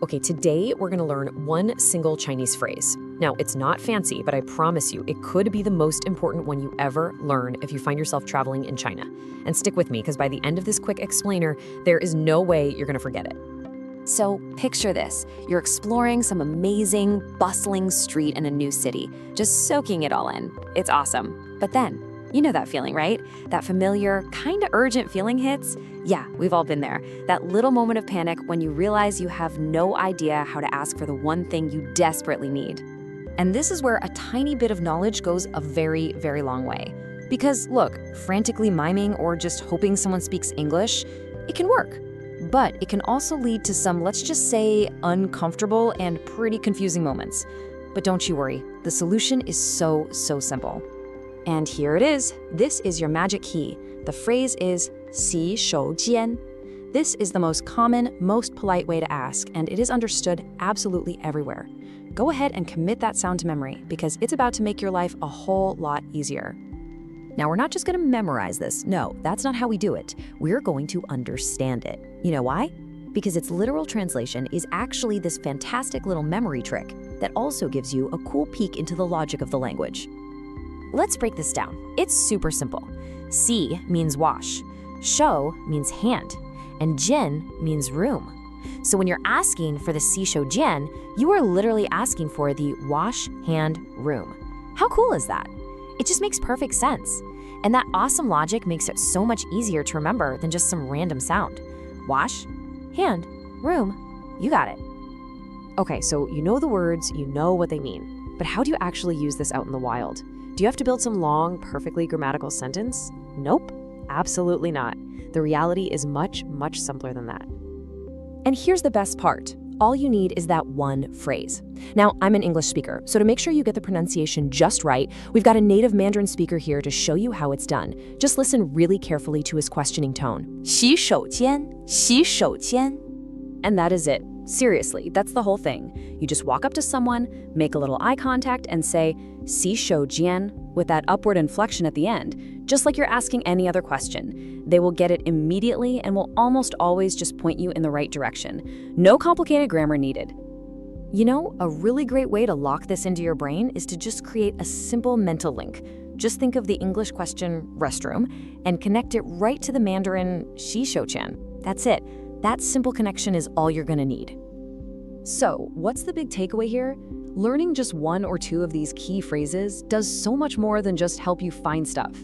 Okay, today we're gonna learn one single Chinese phrase. Now, it's not fancy, but I promise you, it could be the most important one you ever learn if you find yourself traveling in China. And stick with me, because by the end of this quick explainer, there is no way you're gonna forget it. So picture this. You're exploring some amazing, bustling street in a new city, just soaking it all in. It's awesome. But then, you know that feeling, right? That familiar, kinda urgent feeling hits? Yeah, we've all been there. That little moment of panic when you realize you have no idea how to ask for the one thing you desperately need. And this is where a tiny bit of knowledge goes a very, very long way. Because look, frantically miming or just hoping someone speaks English, it can work. But it can also lead to some, let's just say, uncomfortable and pretty confusing moments. But don't you worry, the solution is so simple. And here it is. This is your magic key. The phrase is 洗手间. This is the most common, most polite way to ask, and it is understood absolutely everywhere. Go ahead and commit that sound to memory, because it's about to make your life a whole lot easier. Now, we're not just going to memorize this. No, that's not how we do it. We're going to understand it. You know why? Because its literal translation is actually this fantastic little memory trick that also gives you a cool peek into the logic of the language. Let's break this down. It's super simple. 洗 means wash, 手 means hand, and 间 means room. So when you're asking for the 洗手间, you are literally asking for the wash hand room. How cool is that? It just makes perfect sense. And that awesome logic makes it so much easier to remember than just some random sound. Wash, hand, room, you got it. Okay, so you know the words, you know what they mean. But how do you actually use this out in the wild? Do you have to build some long, perfectly grammatical sentence? Nope, absolutely not. The reality is much simpler than that. And here's the best part. All you need is that one phrase. Now, I'm an English speaker, so to make sure you get the pronunciation just right, we've got a native Mandarin speaker here to show you how it's done. Just listen really carefully to his questioning tone. 洗手间, 洗手间. And that is it. Seriously, that's the whole thing. You just walk up to someone, make a little eye contact, and say, 洗手间, with that upward inflection at the end, just like you're asking any other question. They will get it immediately and will almost always just point you in the right direction. No complicated grammar needed. You know, a really great way to lock this into your brain is to just create a simple mental link. Just think of the English question, restroom, and connect it right to the Mandarin, 洗手间. That's it. That simple connection is all you're gonna need. So, what's the big takeaway here? Learning just one or two of these key phrases does so much more than just help you find stuff.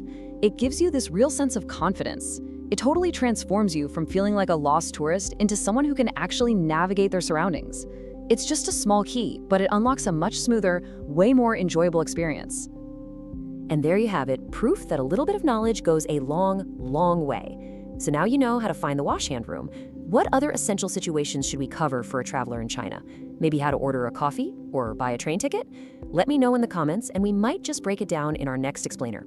It gives you this real sense of confidence. It totally transforms you from feeling like a lost tourist into someone who can actually navigate their surroundings. It's just a small key, but it unlocks a much smoother, way more enjoyable experience. And there you have it, proof that a little bit of knowledge goes a long way. So now you know how to find the wash hand room. What other essential situations should we cover for a traveler in China? Maybe how to order a coffee or buy a train ticket? Let me know in the comments, and we might just break it down in our next explainer.